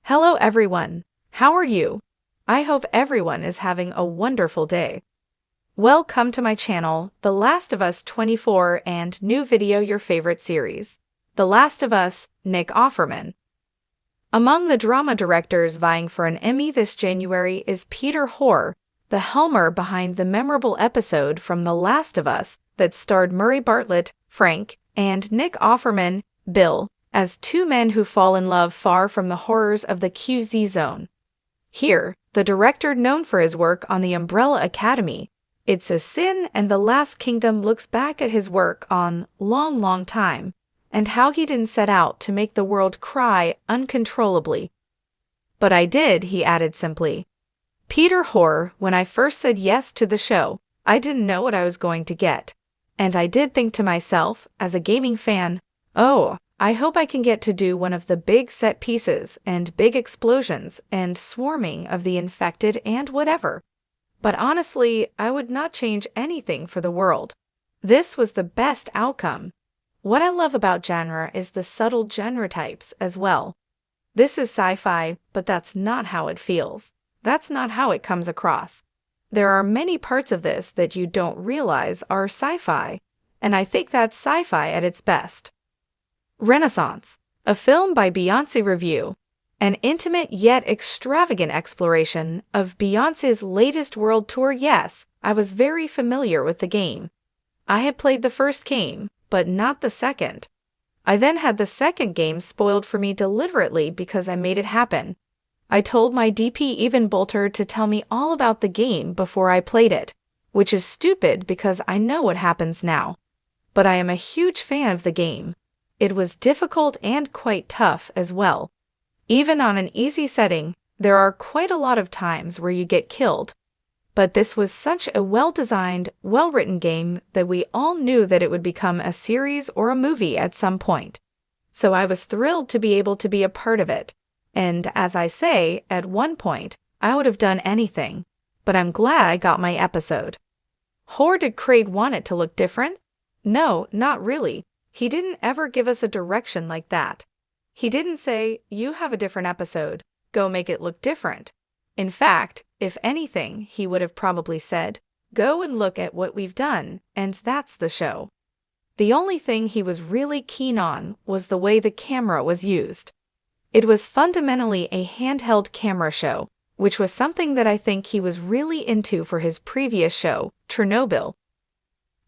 Hello everyone, how are you? I hope everyone is having a wonderful day. Welcome to my channel, The Last of Us 24 and new video your favorite series, The Last of Us, Nick Offerman. Among the drama directors vying for an Emmy this January is Peter Hoare, the helmer behind the memorable episode from The Last of Us that starred Murray Bartlett, Frank, and Nick Offerman, Bill, as two men who fall in love far from the horrors of the QZ zone. Here, the director known for his work on The Umbrella Academy, It's a Sin and The Last Kingdom looks back at his work on Long, Long Time, and how he didn't set out to make the world cry uncontrollably. But I did, he added simply. Peter Hoare, when I first said yes to the show, I didn't know what I was going to get. And I did think to myself, as a gaming fan, oh, I hope I can get to do one of the big set pieces and big explosions and swarming of the infected and whatever. But honestly, I would not change anything for the world. This was the best outcome. What I love about genre is the subtle genre types as well. This is sci-fi, but that's not how it feels. That's not how it comes across. There are many parts of this that you don't realize are sci-fi, and I think that's sci-fi at its best. Renaissance, a film by Beyonce Review, an intimate yet extravagant exploration of Beyoncé's latest world tour. Yes, I was very familiar with the game. I had played the first game, but not the second. I then had the second game spoiled for me deliberately because I made it happen. I told my DP Even Bolter to tell me all about the game before I played it, which is stupid because I know what happens now. But I am a huge fan of the game. It was difficult and quite tough as well. Even on an easy setting, there are quite a lot of times where you get killed. But this was such a well-designed, well-written game that we all knew that it would become a series or a movie at some point. So I was thrilled to be able to be a part of it. And as I say, at one point, I would have done anything. But I'm glad I got my episode. Or did Craig want it to look different? No, not really. He didn't ever give us a direction like that. He didn't say, you have a different episode, go make it look different. In fact, if anything, he would have probably said, go and look at what we've done, and that's the show. The only thing he was really keen on was the way the camera was used. It was fundamentally a handheld camera show, which was something that I think he was really into for his previous show, Chernobyl.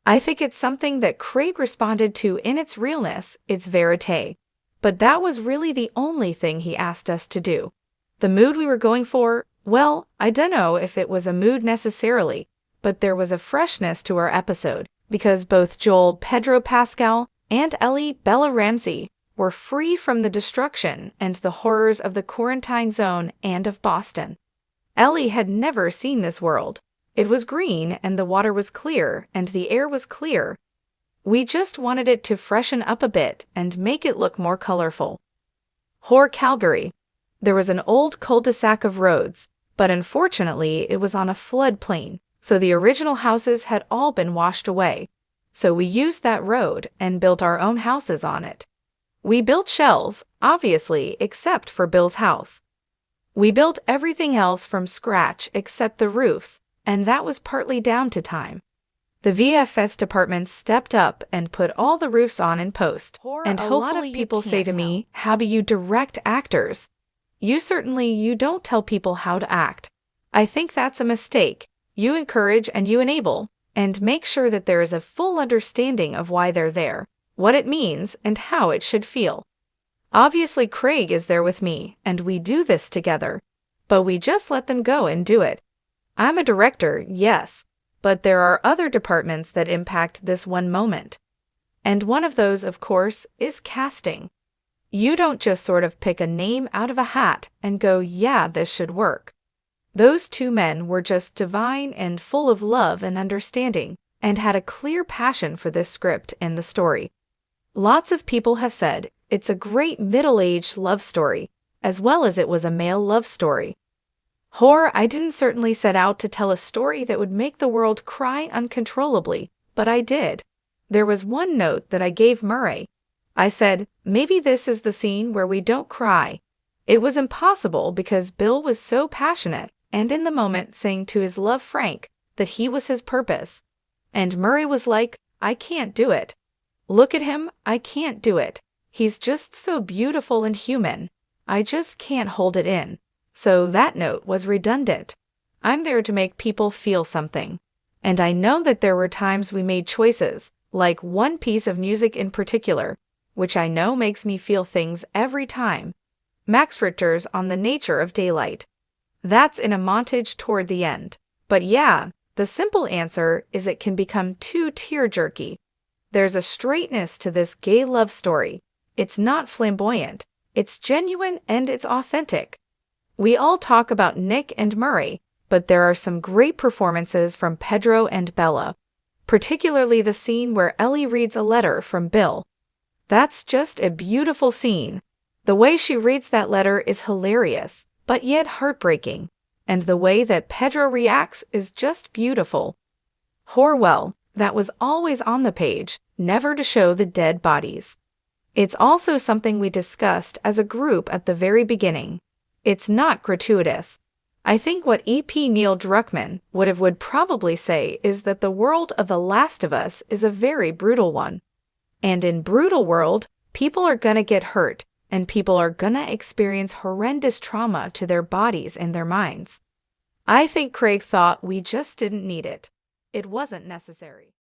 I think it's something that Craig responded to in its realness, its verite. But that was really the only thing he asked us to do. The mood we were going for, well, I don't know if it was a mood necessarily, but there was a freshness to our episode, because both Joel Pedro Pascal and Ellie Bella Ramsey were free from the destruction and the horrors of the quarantine zone and of Boston. Ellie had never seen this world. It was green and the water was clear and the air was clear. We just wanted it to freshen up a bit and make it look more colorful. Hoare Calgary. There was an old cul-de-sac of roads, but unfortunately it was on a floodplain, so the original houses had all been washed away. So we used that road and built our own houses on it. We built shells, obviously, except for Bill's house. We built everything else from scratch except the roofs, and that was partly down to time. The VFX department stepped up and put all the roofs on in post, and hopefully people say to me, how do you direct actors? You don't tell people how to act. I think that's a mistake. You encourage and you enable, and make sure that there is a full understanding of why they're there, what it means, and how it should feel. Obviously Craig is there with me, and we do this together, but we just let them go and do it. I'm a director, yes, but there are other departments that impact this one moment. And one of those, of course, is casting. You don't just sort of pick a name out of a hat and go, yeah, this should work. Those two men were just divine and full of love and understanding, and had a clear passion for this script and the story. Lots of people have said it's a great middle-aged love story, as well as it was a male love story. Hoare, I didn't certainly set out to tell a story that would make the world cry uncontrollably, but I did. There was one note that I gave Murray. I said, maybe this is the scene where we don't cry. It was impossible because Bill was so passionate and in the moment saying to his love Frank that he was his purpose. And Murray was like, I can't do it. Look at him, I can't do it. He's just so beautiful and human. I just can't hold it in. So that note was redundant. I'm there to make people feel something. And I know that there were times we made choices, like one piece of music in particular, which I know makes me feel things every time. Max Richter's On the Nature of Daylight. That's in a montage toward the end. But yeah, the simple answer is it can become too tear-jerky. There's a straightness to this gay love story. It's not flamboyant. It's genuine and it's authentic. We all talk about Nick and Murray, but there are some great performances from Pedro and Bella, particularly the scene where Ellie reads a letter from Bill. That's just a beautiful scene. The way she reads that letter is hilarious, but yet heartbreaking, and the way that Pedro reacts is just beautiful. Horwell, that was always on the page, never to show the dead bodies. It's also something we discussed as a group at the very beginning. It's not gratuitous. I think what E.P. Neil Druckmann would probably say is that the world of The Last of Us is a very brutal one. And in brutal world, people are gonna get hurt, and people are gonna experience horrendous trauma to their bodies and their minds. I think Craig thought we just didn't need it. It wasn't necessary.